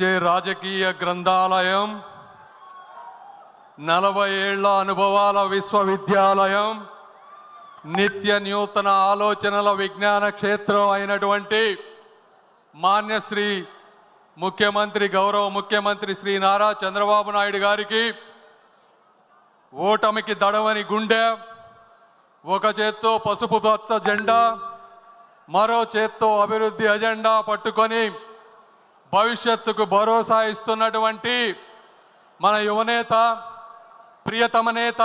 రాజకీయ గ్రంథాలయం, 40 ఏళ్ల అనుభవాల విశ్వవిద్యాలయం, నిత్య నూతన ఆలోచనల విజ్ఞాన క్షేత్రం అయినటువంటి మాన్యశ్రీ ముఖ్యమంత్రి గౌరవ ముఖ్యమంత్రి శ్రీ నారా చంద్రబాబు నాయుడు గారికి ఓటమికి దడవని గుండె, ఒక చేత్తో పసుపు పచ్చ జెండా, మరో చేత్తో అభివృద్ధి అజెండా పట్టుకొని భవిష్యత్తుకు భరోసా ఇస్తున్నటువంటి మన యువనేత, ప్రియతమ నేత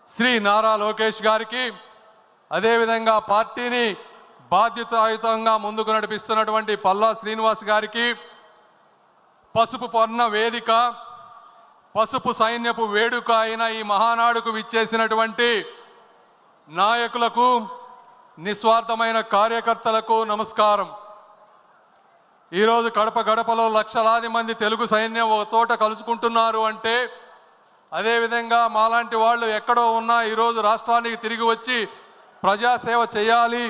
శ్రీ నారా లోకేష్ గారికి, అదేవిధంగా పార్టీని బాధ్యతాయుతంగా ముందుకు నడిపిస్తున్నటువంటి పల్లా శ్రీనివాస్ గారికి, పసుపు పొన్న వేదిక, పసుపు సైన్యపు వేడుక అయిన ఈ మహానాడుకు విచ్చేసినటువంటి నాయకులకు, నిస్వార్థమైన కార్యకర్తలకు నమస్కారం. ఈరోజు కడప గడపలో లక్షలాది మంది తెలుగు సైన్యం ఒక చోట కలుసుకుంటున్నారు అంటే, అదేవిధంగా మాలాంటి వాళ్ళు ఎక్కడో ఉన్నా ఈరోజు రాష్ట్రానికి తిరిగి వచ్చి ప్రజాసేవ చేయాలి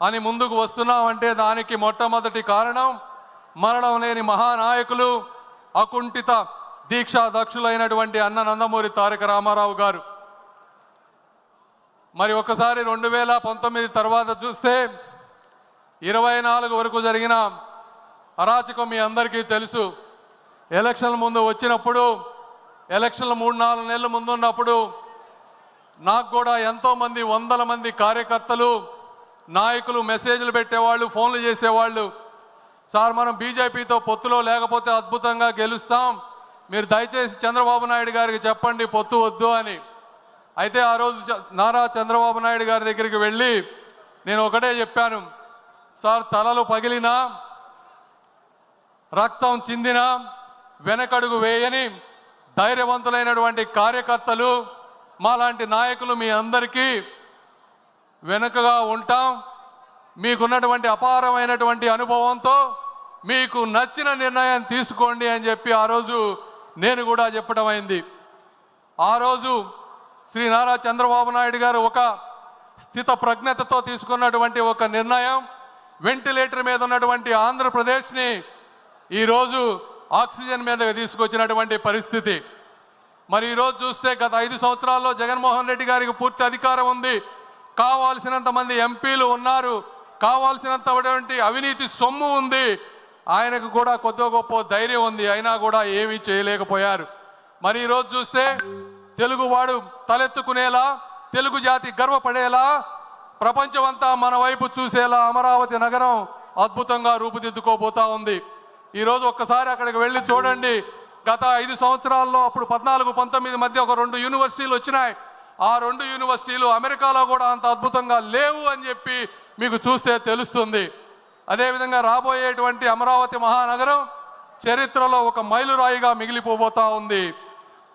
అని ముందుకు వస్తున్నామంటే దానికి మొట్టమొదటి కారణం మరణం లేని మహానాయకులు, అకుంఠిత దీక్షా దక్షులైనటువంటి అన్న నందమూరి తారక రామారావు గారు. మరి ఒకసారి 2019 తర్వాత చూస్తే 24 వరకు జరిగిన అరాచకం మీ అందరికీ తెలుసు. ఎలక్షన్ల ముందు వచ్చినప్పుడు, ఎలక్షన్ల 3-4 నెలల ముందు ఉన్నప్పుడు నాకు కూడా ఎంతోమంది, వందల మంది కార్యకర్తలు, నాయకులు మెసేజ్లు పెట్టేవాళ్ళు, ఫోన్లు చేసేవాళ్ళు. సార్, మనం బీజేపీతో పొత్తులో లేకపోతే అద్భుతంగా గెలుస్తాం, మీరు దయచేసి చంద్రబాబు నాయుడు గారికి చెప్పండి పొత్తు వద్దు అని. అయితే ఆ రోజు నారా చంద్రబాబు నాయుడు గారి దగ్గరికి వెళ్ళి నేను ఒకటే చెప్పాను, సార్, తలలు పగిలినా, రక్తం చిందినా వెనకడుగు వేయని ధైర్యవంతులైనటువంటి కార్యకర్తలు, మాలాంటి నాయకులు మీ అందరికీ వెనుకగా ఉంటాం. మీకున్నటువంటి అపారమైనటువంటి అనుభవంతో మీకు నచ్చిన నిర్ణయం తీసుకోండి అని చెప్పి ఆ రోజు నేను కూడా చెప్పడం అయింది. ఆ రోజు శ్రీ నారా చంద్రబాబు నాయుడు గారు ఒక స్థిత ప్రజ్ఞతతో తీసుకున్నటువంటి ఒక నిర్ణయం, వెంటిలేటర్ మీద ఉన్నటువంటి ఆంధ్రప్రదేశ్ని ఈరోజు ఆక్సిజన్ మీద తీసుకొచ్చినటువంటి పరిస్థితి. మరి ఈరోజు చూస్తే గత 5 సంవత్సరాల్లో జగన్మోహన్ రెడ్డి గారికి పూర్తి అధికారం ఉంది, కావాల్సినంత మంది ఎంపీలు ఉన్నారు, కావాల్సినంతటువంటి అవినీతి సొమ్ము ఉంది, ఆయనకు కూడా కొద్ది గొప్ప ధైర్యం ఉంది, అయినా కూడా ఏమీ చేయలేకపోయారు. మరి ఈరోజు చూస్తే తెలుగువాడు తలెత్తుకునేలా, తెలుగు జాతి గర్వపడేలా, ప్రపంచమంతా మన వైపు చూసేలా అమరావతి నగరం అద్భుతంగా రూపుదిద్దుకోబోతా ఉంది. ఈరోజు ఒక్కసారి అక్కడికి వెళ్ళి చూడండి. గత 5 సంవత్సరాల్లో అప్పుడు 14-19 మధ్య ఒక 2 యూనివర్సిటీలు వచ్చినాయి. ఆ 2 యూనివర్సిటీలు అమెరికాలో కూడా అంత అద్భుతంగా లేవు అని చెప్పి మీకు చూస్తే తెలుస్తుంది. అదేవిధంగా రాబోయేటువంటి అమరావతి మహానగరం చరిత్రలో ఒక మైలురాయిగా మిగిలిపోబోతా ఉంది.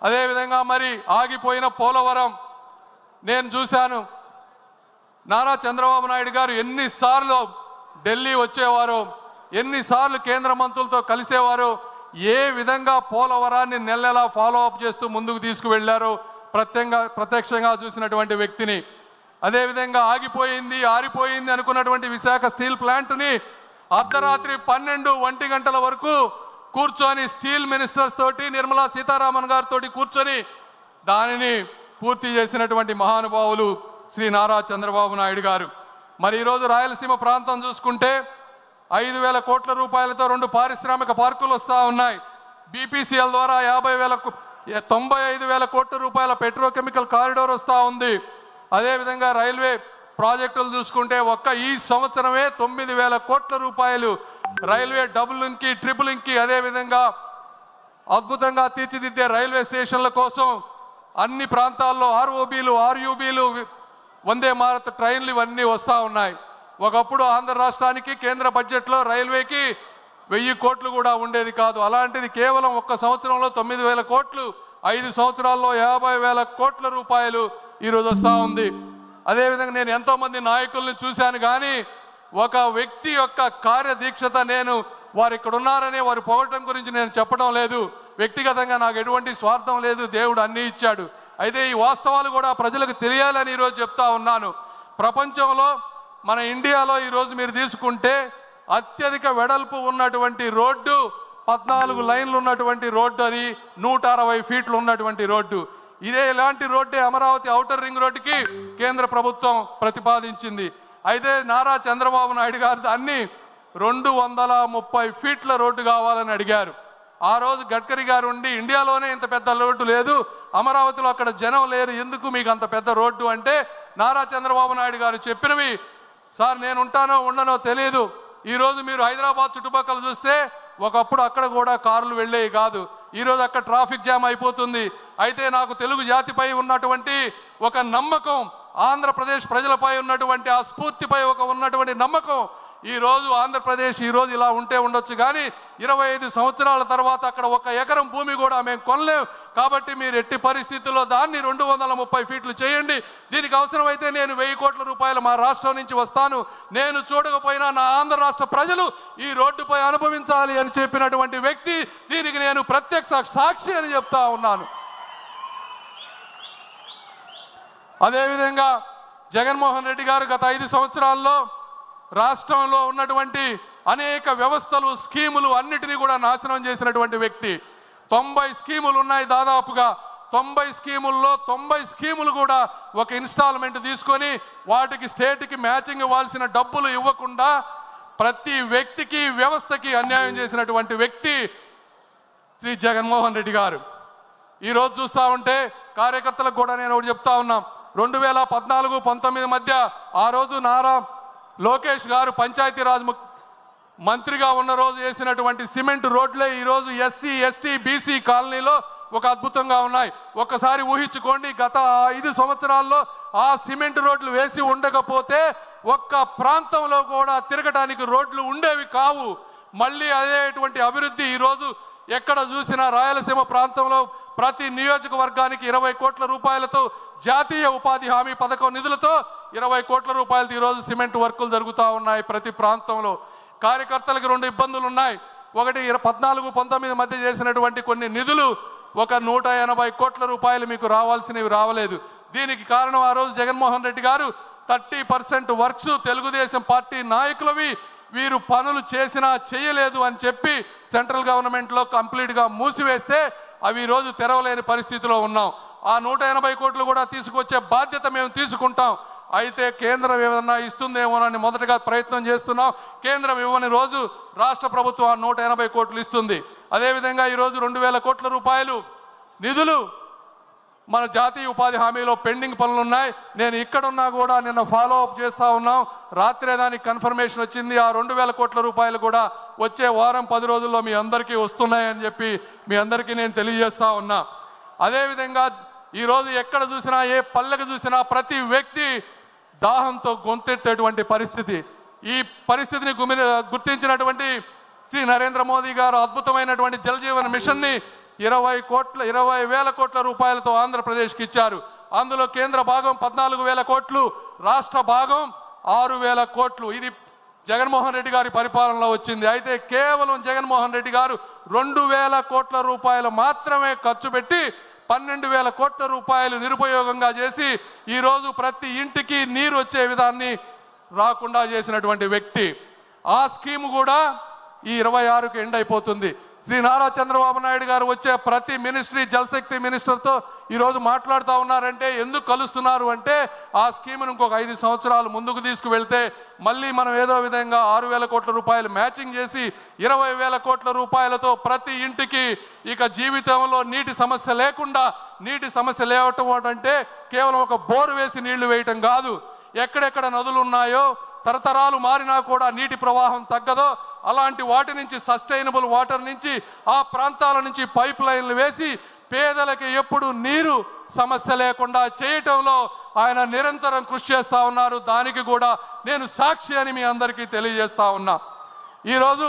అదేవిధంగా మరి ఆగిపోయిన పోలవరం నేను చూశాను. నారా చంద్రబాబు నాయుడు గారు ఎన్నిసార్లు ఢిల్లీ వచ్చేవారు, ఎన్నిసార్లు కేంద్ర మంత్రులతో కలిసేవారు, ఏ విధంగా పోలవరాన్ని నెలలా ఫాలో అప్ చేస్తూ ముందుకు తీసుకువెళ్లారో ప్రత్యక్షంగా చూసినటువంటి వ్యక్తిని. అదేవిధంగా ఆగిపోయింది, ఆరిపోయింది అనుకున్నటువంటి విశాఖ స్టీల్ ప్లాంట్ని అర్ధరాత్రి 12-1 గంటల వరకు కూర్చొని స్టీల్ మినిస్టర్స్ తోటి, నిర్మలా సీతారామన్ గారితో కూర్చొని దానిని పూర్తి చేసినటువంటి మహానుభావులు శ్రీ నారా చంద్రబాబు నాయుడు గారు. మరి ఈరోజు రాయలసీమ ప్రాంతం చూసుకుంటే 5,000 కోట్ల రూపాయలతో 2 పారిశ్రామిక పార్కులు వస్తూ ఉన్నాయి. బీపీసీఎల్ ద్వారా 95,000 కోట్ల రూపాయల పెట్రోకెమికల్ కారిడోర్ వస్తూ ఉంది. అదేవిధంగా రైల్వే ప్రాజెక్టులు చూసుకుంటే ఒక్క ఈ సంవత్సరమే 9,000 కోట్ల రూపాయలు రైల్వే డబుల్ లింక్కి, ట్రిపుల్ లింక్కి, అదేవిధంగా అద్భుతంగా తీర్చిదిద్దే రైల్వే స్టేషన్ల కోసం అన్ని ప్రాంతాల్లో ఆర్ఓబీలు, ఆర్యూబీలు, వందే భారత్ ట్రైన్లు ఇవన్నీ వస్తూ ఉన్నాయి. ఒకప్పుడు ఆంధ్ర రాష్ట్రానికి కేంద్ర బడ్జెట్లో రైల్వేకి 1000 కోట్లు కూడా ఉండేది కాదు. అలాంటిది కేవలం ఒక్క సంవత్సరంలో 9,000 కోట్లు, 5 సంవత్సరాల్లో 50,000 కోట్ల రూపాయలు ఈరోజు వస్తూ ఉంది. అదేవిధంగా నేను ఎంతోమంది నాయకుల్ని చూశాను, కానీ ఒక వ్యక్తి యొక్క కార్యదీక్షత, నేను వారు ఇక్కడ ఉన్నారనే వారు పొగటం గురించి నేను చెప్పడం లేదు. వ్యక్తిగతంగా నాకు ఎటువంటి స్వార్థం లేదు, దేవుడు అన్నీ ఇచ్చాడు. అయితే ఈ వాస్తవాలు కూడా ప్రజలకు తెలియాలని ఈరోజు చెప్తా ఉన్నాను. ప్రపంచంలో మన ఇండియాలో ఈరోజు మీరు తీసుకుంటే అత్యధిక వెడల్పు ఉన్నటువంటి రోడ్డు, 14 లైన్లు ఉన్నటువంటి రోడ్డు, అది 160 ఫీట్లు ఉన్నటువంటి రోడ్డు. ఇలాంటి రోడ్డే అమరావతి ఔటర్ రింగ్ రోడ్డుకి కేంద్ర ప్రభుత్వం ప్రతిపాదించింది. అయితే నారా చంద్రబాబు నాయుడు గారు దాన్ని 230 ఫీట్ల రోడ్డు కావాలని అడిగారు. ఆ రోజు గడ్కరీ గారు ఉండి ఇండియాలోనే ఇంత పెద్ద రోడ్డు లేదు, అమరావతిలో అక్కడ జనం లేరు, ఎందుకు మీకు అంత పెద్ద రోడ్డు అంటే నారా చంద్రబాబు నాయుడు గారు చెప్పినవి, సార్ నేను ఉంటానో ఉండనో తెలియదు, ఈరోజు మీరు హైదరాబాద్ చుట్టుపక్కల చూస్తే ఒకప్పుడు అక్కడ కూడా కార్లు వెళ్ళేవి కాదు, ఈరోజు అక్కడ ట్రాఫిక్ జామ్ అయిపోతుంది. అయితే నాకు తెలుగు జాతిపై ఉన్నటువంటి ఒక నమ్మకం, ఆంధ్రప్రదేశ్ ప్రజలపై ఉన్నటువంటి ఆ స్ఫూర్తిపై ఉన్నటువంటి నమ్మకం, ఈరోజు ఆంధ్రప్రదేశ్ ఈరోజు ఇలా ఉంటే ఉండొచ్చు, కానీ 25 సంవత్సరాల తర్వాత అక్కడ 1 ఎకరం భూమి కూడా మేము కొనలేం. కాబట్టి మీరు ఎట్టి పరిస్థితుల్లో దాన్ని 230 ఫీట్లు చేయండి. దీనికి అవసరమైతే నేను 1000 కోట్ల రూపాయలు మా రాష్ట్రం నుంచి వస్తాను, నేను చూడకపోయినా నా ఆంధ్ర రాష్ట్ర ప్రజలు ఈ రోడ్డుపై అనుభవించాలి అని చెప్పినటువంటి వ్యక్తి, దీనికి నేను ప్రత్యక్ష సాక్షి అని చెప్తా ఉన్నాను. అదేవిధంగా జగన్మోహన్ రెడ్డి గారు గత 5 సంవత్సరాల్లో రాష్ట్రంలో ఉన్నటువంటి అనేక వ్యవస్థలు, స్కీములు అన్నిటినీ కూడా నాశనం చేసినటువంటి వ్యక్తి. 90 స్కీములు ఉన్నాయి, దాదాపుగా 90 స్కీముల్లో 90 స్కీములు కూడా ఒక ఇన్స్టాల్మెంట్ తీసుకొని వాటికి స్టేట్కి మ్యాచింగ్ ఇవ్వాల్సిన డబ్బులు ఇవ్వకుండా ప్రతి వ్యక్తికి, వ్యవస్థకి అన్యాయం చేసినటువంటి వ్యక్తి శ్రీ జగన్మోహన్ రెడ్డి గారు. ఈరోజు చూస్తూ ఉంటే కార్యకర్తలకు కూడా నేను ఒకటి చెప్తా ఉన్నాం, 2014-19 మధ్య ఆ రోజు నారా లోకేష్ గారు పంచాయతీరాజ్ మంత్రిగా ఉన్న రోజు వేసినటువంటి సిమెంట్ రోడ్లే ఈరోజు ఎస్సీ, ఎస్టీ, బీసీ కాలనీలో ఒక అద్భుతంగా ఉన్నాయి. ఒక్కసారి ఊహించుకోండి, గత 5 సంవత్సరాల్లో ఆ సిమెంట్ రోడ్లు వేసి ఉండకపోతే ఒక్క ప్రాంతంలో కూడా తిరగడానికి రోడ్లు ఉండేవి కావు. మళ్ళీ అదేటువంటి అభివృద్ధి ఈరోజు ఎక్కడ చూసినా రాయలసీమ ప్రాంతంలో ప్రతి నియోజకవర్గానికి 20 కోట్ల రూపాయలతో జాతీయ ఉపాధి హామీ పథకం నిధులతో 20 కోట్ల రూపాయలతో ఈరోజు సిమెంట్ వర్కులు జరుగుతూ ఉన్నాయి ప్రతి ప్రాంతంలో. కార్యకర్తలకు 2 ఇబ్బందులు ఉన్నాయి. ఒకటి 14-19 మధ్య చేసినటువంటి కొన్ని నిధులు ఒక 180 కోట్ల రూపాయలు మీకు రావాల్సినవి రావలేదు. దీనికి కారణం ఆ రోజు జగన్మోహన్ రెడ్డి గారు 30% వర్క్స్ తెలుగుదేశం పార్టీ నాయకులవి వీరు పనులు చేసినా చేయలేదు అని చెప్పి సెంట్రల్ గవర్నమెంట్లో కంప్లీట్గా మూసివేస్తే అవి ఈరోజు తెరవలేని పరిస్థితిలో ఉన్నాం. ఆ 180 కోట్లు కూడా తీసుకొచ్చే బాధ్యత మేము తీసుకుంటాం. అయితే కేంద్రం ఏమన్నా ఇస్తుందేమోనని మొదటగా ప్రయత్నం చేస్తున్నాం. కేంద్రం ఇవ్వని రోజు రాష్ట్ర ప్రభుత్వం ఆ 180 కోట్లు ఇస్తుంది. అదేవిధంగా ఈరోజు 2000 కోట్ల రూపాయలు నిధులు మన జాతీయ ఉపాధి హామీలో పెండింగ్ పనులు ఉన్నాయి. నేను ఇక్కడున్నా కూడా నిన్న ఫాలో అప్ చేస్తూ ఉన్నాం. రాత్రే దానికి కన్ఫర్మేషన్ వచ్చింది. ఆ 2000 కోట్ల రూపాయలు కూడా వచ్చే వారం 10 రోజుల్లో మీ అందరికీ వస్తున్నాయని చెప్పి మీ అందరికీ నేను తెలియజేస్తూ ఉన్నా. అదేవిధంగా ఈరోజు ఎక్కడ చూసినా, ఏ పల్లెకు చూసినా ప్రతి వ్యక్తి దాహంతో గొంతెత్తేటువంటి పరిస్థితి. ఈ పరిస్థితిని గుర్తించినటువంటి శ్రీ నరేంద్ర మోదీ గారు అద్భుతమైనటువంటి జల్ జీవన్ మిషన్ని 20,000 కోట్ల రూపాయలతో ఆంధ్రప్రదేశ్కి ఇచ్చారు. అందులో కేంద్ర భాగం 14,000 కోట్లు, రాష్ట్ర భాగం 6,000 కోట్లు. ఇది జగన్మోహన్ రెడ్డి గారి పరిపాలనలో వచ్చింది. అయితే కేవలం జగన్మోహన్ రెడ్డి గారు 2,000 కోట్ల రూపాయలు మాత్రమే ఖర్చు పెట్టి 12,000 కోట్ల రూపాయలు నిరుపయోగంగా చేసి ఈరోజు ప్రతి ఇంటికి నీరు వచ్చే విధాన్ని రాకుండా చేసినటువంటి వ్యక్తి. ఆ స్కీమ్ కూడా ఈ 26కి ఎండ్ అయిపోతుంది. శ్రీ నారా చంద్రబాబు నాయుడు గారు వచ్చే ప్రతి మినిస్ట్రీ, జలశక్తి మినిస్టర్తో ఈరోజు మాట్లాడుతూ ఉన్నారంటే ఎందుకు కలుస్తున్నారు అంటే ఆ స్కీమ్ను ఇంకొక 5 సంవత్సరాలు ముందుకు తీసుకువెళ్తే మళ్ళీ మనం ఏదో విధంగా 6,000 కోట్ల రూపాయలు మ్యాచింగ్ చేసి 20,000 కోట్ల రూపాయలతో ప్రతి ఇంటికి ఇక జీవితంలో నీటి సమస్య లేకుండా, నీటి సమస్య లేవటం అంటే కేవలం ఒక బోరు వేసి నీళ్లు వేయటం కాదు. ఎక్కడెక్కడ నదులు ఉన్నాయో తరతరాలు మారినా కూడా నీటి ప్రవాహం తగ్గదో అలాంటి వాటి నుంచి, సస్టైనబుల్ వాటర్ నుంచి, ఆ ప్రాంతాల నుంచి పైప్ లైన్లు వేసి పేదలకి ఎప్పుడు నీరు సమస్య లేకుండా చేయటంలో ఆయన నిరంతరం కృషి చేస్తూ ఉన్నారు. దానికి కూడా నేను సాక్షి అని మీ అందరికీ తెలియజేస్తా ఉన్నా. ఈరోజు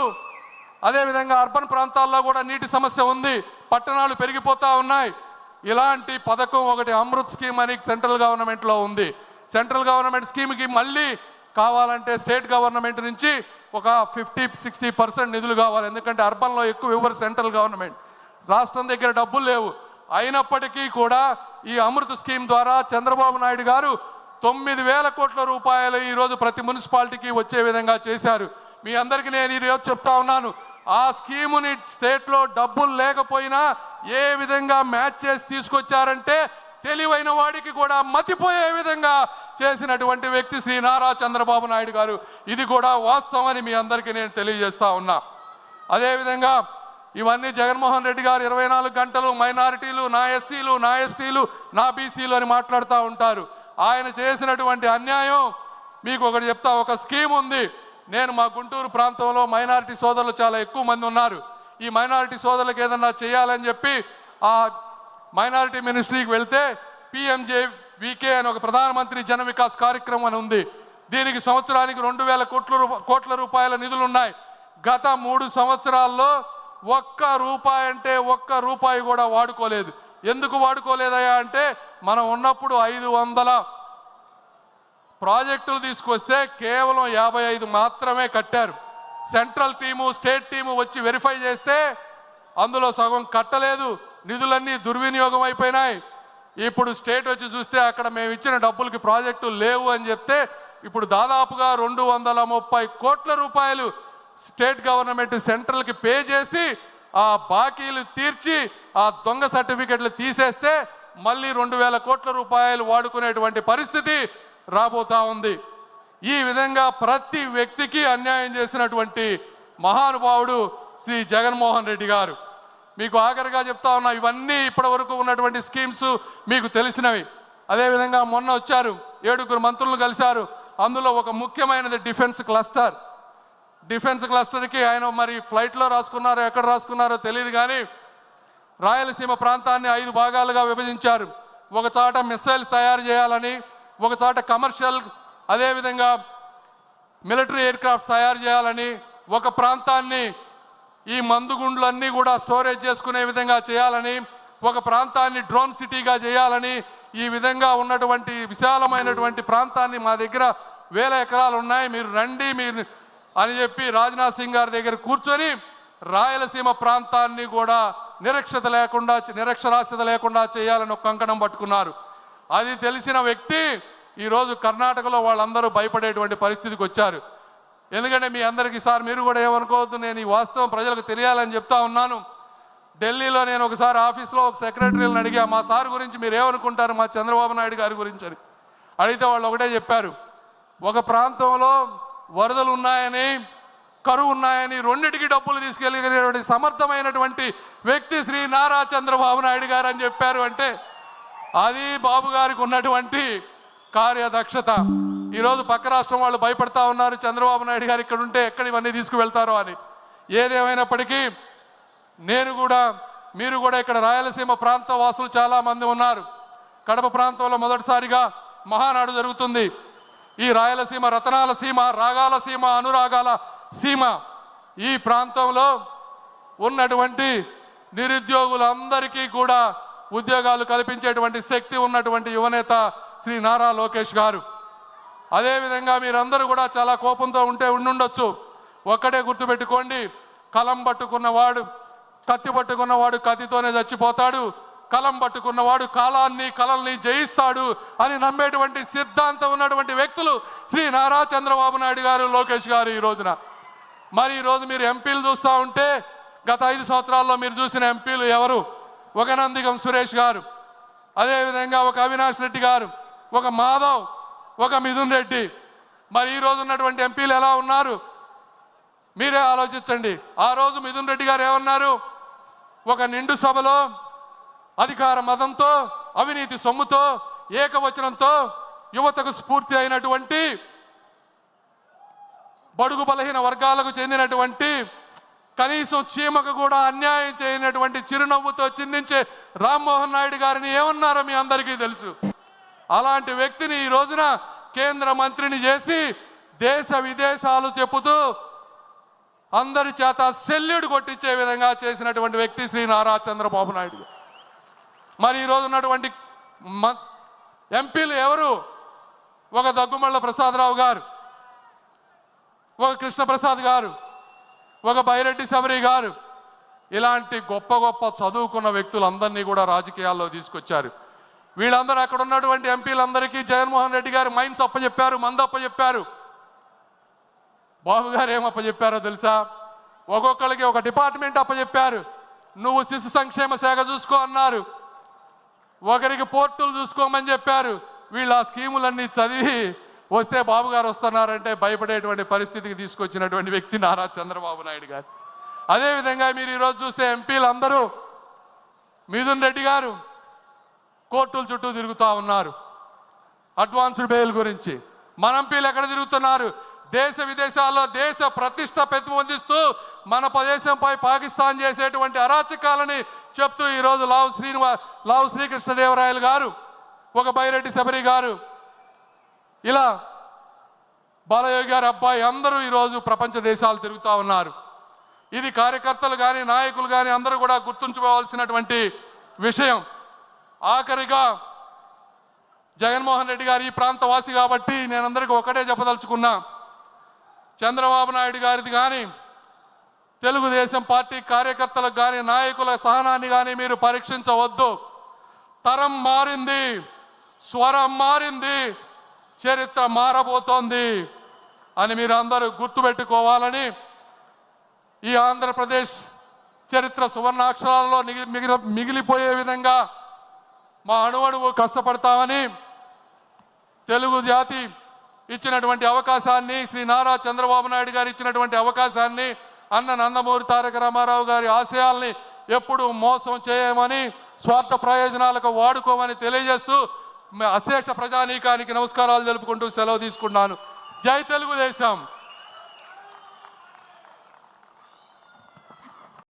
అదేవిధంగా అర్బన్ ప్రాంతాల్లో కూడా నీటి సమస్య ఉంది, పట్టణాలు పెరిగిపోతూ ఉన్నాయి. ఇలాంటి పథకం ఒకటి అమృత్ స్కీమ్ అని సెంట్రల్ గవర్నమెంట్లో ఉంది. సెంట్రల్ గవర్నమెంట్ స్కీమ్కి మళ్ళీ కావాలంటే స్టేట్ గవర్నమెంట్ నుంచి ఒక 50-60% నిధులు కావాలి. ఎందుకంటే అర్బన్లో ఎక్కువ ఇవ్వరు సెంట్రల్ గవర్నమెంట్, రాష్ట్రం దగ్గర డబ్బులు లేవు. అయినప్పటికీ కూడా ఈ అమృత్ స్కీమ్ ద్వారా చంద్రబాబు నాయుడు గారు 9,000 కోట్ల రూపాయలు ఈరోజు ప్రతి మున్సిపాలిటీకి వచ్చే విధంగా చేశారు. మీ అందరికీ నేను ఈరోజు చెప్తా ఉన్నాను, ఆ స్కీముని స్టేట్లో డబ్బులు లేకపోయినా ఏ విధంగా మ్యాచ్ చేసి తీసుకొచ్చారంటే తెలివైన వాడికి కూడా మతిపోయే విధంగా చేసినటువంటి వ్యక్తి శ్రీ నారా చంద్రబాబు నాయుడు గారు. ఇది కూడా వాస్తవం అని మీ అందరికీ నేను తెలియజేస్తా ఉన్నా. అదేవిధంగా ఇవన్నీ జగన్మోహన్ రెడ్డి గారు 24 గంటలు మైనారిటీలు, నా ఎస్సీలు, నా ఎస్టీలు, నా బీసీలు అని మాట్లాడుతూ ఉంటారు. ఆయన చేసినటువంటి అన్యాయం మీకు ఒకటి చెప్తా. ఒక స్కీమ్ ఉంది. నేను మా గుంటూరు ప్రాంతంలో మైనారిటీ సోదరులు చాలా ఎక్కువ మంది ఉన్నారు. ఈ మైనారిటీ సోదరులకు ఏదన్నా చేయాలని చెప్పి ఆ మైనారిటీ మినిస్ట్రీకి వెళ్తే PMJVK అని ఒక ప్రధానమంత్రి జన వికాస్ కార్యక్రమం అని ఉంది. దీనికి సంవత్సరానికి 2000 కోట్ల రూపాయల నిధులు ఉన్నాయి. గత 3 సంవత్సరాల్లో ఒక్క రూపాయి కూడా వాడుకోలేదు. ఎందుకు వాడుకోలేదయా అంటే మనం ఉన్నప్పుడు 500 ప్రాజెక్టులు తీసుకొస్తే కేవలం 55 మాత్రమే కట్టారు. సెంట్రల్ టీము, స్టేట్ టీము వచ్చి వెరిఫై చేస్తే అందులో సగం కట్టలేదు. నిధులన్నీ దుర్వినియోగం అయిపోయినాయి. ఇప్పుడు స్టేట్ వచ్చి చూస్తే అక్కడ మేము ఇచ్చిన డబ్బులకి ప్రాజెక్టులు లేవు అని చెప్తే ఇప్పుడు దాదాపుగా 230 కోట్ల రూపాయలు స్టేట్ గవర్నమెంట్ సెంట్రల్కి పే చేసి ఆ బాకీలు తీర్చి ఆ దొంగ సర్టిఫికెట్లు తీసేస్తే మళ్ళీ 2000 కోట్ల రూపాయలు వాడుకునేటువంటి పరిస్థితి రాబోతా ఉంది. ఈ విధంగా ప్రతి వ్యక్తికి అన్యాయం చేసినటువంటి మహానుభావుడు శ్రీ జగన్మోహన్ రెడ్డి గారు. మీకు ఆఖరిగా చెప్తా ఉన్నా, ఇవన్నీ ఇప్పటి వరకు ఉన్నటువంటి స్కీమ్స్ మీకు తెలిసినవి. అదేవిధంగా మొన్న వచ్చారు, 7 మంత్రులను కలిశారు. అందులో ఒక ముఖ్యమైనది డిఫెన్స్ క్లస్టర్. డిఫెన్స్ క్లస్టర్కి ఆయన మరి ఫ్లైట్లో రాసుకున్నారో ఎక్కడ రాసుకున్నారో తెలియదు, కానీ రాయలసీమ ప్రాంతాన్ని 5 భాగాలుగా విభజించారు. ఒక చాట మిసైల్స్ తయారు చేయాలని, ఒక చాట కమర్షియల్ అదేవిధంగా మిలిటరీ ఎయిర్క్రాఫ్ట్స్ తయారు చేయాలని, ఒక ప్రాంతాన్ని ఈ మందుగుండ్లన్నీ కూడా స్టోరేజ్ చేసుకునే విధంగా చేయాలని, ఒక ప్రాంతాన్ని డ్రోన్ సిటీగా చేయాలని, ఈ విధంగా ఉన్నటువంటి విశాలమైనటువంటి ప్రాంతాన్ని మా దగ్గర 1000 ఎకరాలు ఉన్నాయి, మీరు రండి మీరు అని చెప్పి రాజ్నాథ్ సింగ్ గారి దగ్గర కూర్చొని రాయలసీమ ప్రాంతాన్ని కూడా నిరక్షరాస్యత లేకుండా చేయాలని ఒక కంకణం పట్టుకున్నారు. అది తెలిసిన వ్యక్తి ఈరోజు కర్ణాటకలో వాళ్ళందరూ భయపడేటువంటి పరిస్థితికి వచ్చారు. ఎందుకంటే మీ అందరికీ సార్ మీరు కూడా ఏమనుకోవద్దు, నేను ఈ వాస్తవం ప్రజలకు తెలియాలని చెప్తా ఉన్నాను. ఢిల్లీలో నేను ఒకసారి ఆఫీస్లో ఒక సెక్రటరీలను అడిగా, మా సార్ గురించి మీరు ఏమనుకుంటారు మా చంద్రబాబు నాయుడు గారి గురించి అని అడిగితే వాళ్ళు ఒకటే చెప్పారు, ఒక ప్రాంతంలో వరదలు ఉన్నాయని, కరువు ఉన్నాయని రెండిటికి డబ్బులు తీసుకెళ్ళగలిగినటువంటి సమర్థమైనటువంటి వ్యక్తి శ్రీ నారా చంద్రబాబు నాయుడు గారు అని చెప్పారు. అంటే అది బాబు గారికి ఉన్నటువంటి కార్యదక్షత. ఈరోజు పక్క రాష్ట్రం వాళ్ళు భయపడతా ఉన్నారు, చంద్రబాబు నాయుడు గారు ఇక్కడ ఉంటే ఎక్కడ ఇవన్నీ తీసుకువెళ్తారో అని. ఏదేమైనప్పటికీ నేను కూడా మీరు కూడా ఇక్కడ రాయలసీమ ప్రాంత వాసులు చాలామంది ఉన్నారు. కడప ప్రాంతంలో మొదటిసారిగా మహానాడు జరుగుతుంది. ఈ రాయలసీమ రతనాల సీమ, రాగాల సీమ, అనురాగాల సీమ. ఈ ప్రాంతంలో ఉన్నటువంటి నిరుద్యోగులందరికీ కూడా ఉద్యోగాలు కల్పించేటువంటి శక్తి ఉన్నటువంటి యువనేత శ్రీ నారా లోకేష్ గారు. అదేవిధంగా మీరందరూ కూడా చాలా కోపంతో ఉండుండొచ్చు. ఒక్కటే గుర్తుపెట్టుకోండి, కలం పట్టుకున్నవాడు కత్తి పట్టుకున్నవాడు కత్తితోనే చచ్చిపోతాడు, కలం పట్టుకున్నవాడు కలల్ని జయిస్తాడు అని నమ్మేటువంటి సిద్ధాంతం ఉన్నటువంటి వ్యక్తులు శ్రీ నారా చంద్రబాబు నాయుడు గారు, లోకేష్ గారు. ఈ రోజున మరి ఈరోజు మీరు ఎంపీలు చూస్తూ ఉంటే గత 5 సంవత్సరాల్లో మీరు చూసిన ఎంపీలు ఎవరు? ఒక నందిగం సురేష్ గారు, అదేవిధంగా ఒక అవినాష్ రెడ్డి గారు, ఒక మాధవ్, ఒక మిథున్ రెడ్డి. మరి ఈ రోజు ఉన్నటువంటి ఎంపీలు ఎలా ఉన్నారు మీరే ఆలోచించండి. ఆ రోజు మిథున్ రెడ్డి గారు ఏమన్నారు? ఒక నిండు సభలో అధికార మదంతో, అవినీతి సొమ్ముతో, ఏకవచనంతో యువతకు స్ఫూర్తి అయినటువంటి బడుగు బలహీన వర్గాలకు చెందినటువంటి కనీసం చీమకు కూడా అన్యాయం చేయనటువంటి చిరునవ్వుతో చిందించే రామ్మోహన్ నాయుడు గారిని ఏమన్నారో మీ అందరికీ తెలుసు. అలాంటి వ్యక్తిని ఈ రోజున కేంద్ర మంత్రిని చేసి దేశ విదేశాలు చెప్పుతూ అందరి చేత సెల్యూట్ కొట్టించే విధంగా చేసినటువంటి వ్యక్తి శ్రీ నారా చంద్రబాబు నాయుడు. మరి ఈరోజు ఉన్నటువంటి ఎంపీలు ఎవరు? ఒక దగ్గుమళ్ళ ప్రసాదరావు గారు, ఒక కృష్ణప్రసాద్ గారు, ఒక బైరెడ్డి శబరి గారు. ఇలాంటి గొప్ప గొప్ప చదువుకున్న వ్యక్తులందరినీ కూడా రాజకీయాల్లో తీసుకొచ్చారు. వీళ్ళందరూ అక్కడ ఉన్నటువంటి ఎంపీలందరికీ జగన్మోహన్ రెడ్డి గారు మైన్స్ అప్పచెప్పారు, మందు అప్పచెప్పారు. బాబు గారు ఏం అప్పచెప్పారో తెలుసా? ఒక్కొక్కరికి ఒక డిపార్ట్మెంట్ అప్పచెప్పారు. నువ్వు శిశు సంక్షేమ శాఖ చూసుకో అన్నారు. ఒకరికి పోర్టులు చూసుకోమని చెప్పారు. వీళ్ళు ఆ స్కీములన్నీ చదివి వస్తే బాబు గారు వస్తున్నారంటే భయపడేటువంటి పరిస్థితికి తీసుకొచ్చినటువంటి వ్యక్తి నారా చంద్రబాబు నాయుడు గారు. అదేవిధంగా మీరు ఈరోజు చూస్తే ఎంపీలు అందరూ మిథున్ రెడ్డి గారు కోర్టుల చుట్టూ తిరుగుతూ ఉన్నారు అడ్వాన్స్డ్ బెయిల్ గురించి. మన ఎంపీలు ఎక్కడ తిరుగుతున్నారు? దేశ విదేశాల్లో దేశ ప్రతిష్ట పెంపొందిస్తూ మన ప్రదేశంపై పాకిస్తాన్ చేసేటువంటి అరాచకాలని చెప్తూ ఈరోజు లావు శ్రీకృష్ణదేవరాయలు గారు, ఒక బైరెడ్డి శబరి గారు, ఇలా బాలయోగి గారి అబ్బాయి అందరూ ఈరోజు ప్రపంచ దేశాలు తిరుగుతూ ఉన్నారు. ఇది కార్యకర్తలు కానీ నాయకులు కానీ అందరూ కూడా గుర్తుంచుకోవాల్సినటువంటి విషయం. ఆఖరిగా జగన్మోహన్ రెడ్డి గారు ఈ ప్రాంతవాసి కాబట్టి నేను అందరికీ ఒకటే చెప్పదలుచుకున్నా, చంద్రబాబు నాయుడు గారిది కానీ తెలుగుదేశం పార్టీ కార్యకర్తలకు కానీ నాయకుల సహనాన్ని కానీ మీరు పరీక్షించవద్దు. తరం మారింది, స్వరం మారింది, చరిత్ర మారబోతోంది అని మీరు అందరూ గుర్తుపెట్టుకోవాలని ఈ ఆంధ్రప్రదేశ్ చరిత్ర సువర్ణాక్షరాలలో మిగిలిపోయే విధంగా మా అణువణువు కష్టపడతామని తెలుగు జాతి ఇచ్చినటువంటి అవకాశాన్ని, శ్రీ నారా చంద్రబాబు నాయుడు గారు ఇచ్చినటువంటి అవకాశాన్ని, అన్న నందమూరి తారక రామారావు గారి ఆశయాల్ని ఎప్పుడు మోసం చేయమని, స్వార్థ ప్రయోజనాలకు వాడుకోమని తెలియజేస్తూ అశేష ప్రజానీకానికి నమస్కారాలు తెలుపుకుంటూ సెలవు తీసుకున్నాను. జై తెలుగుదేశం.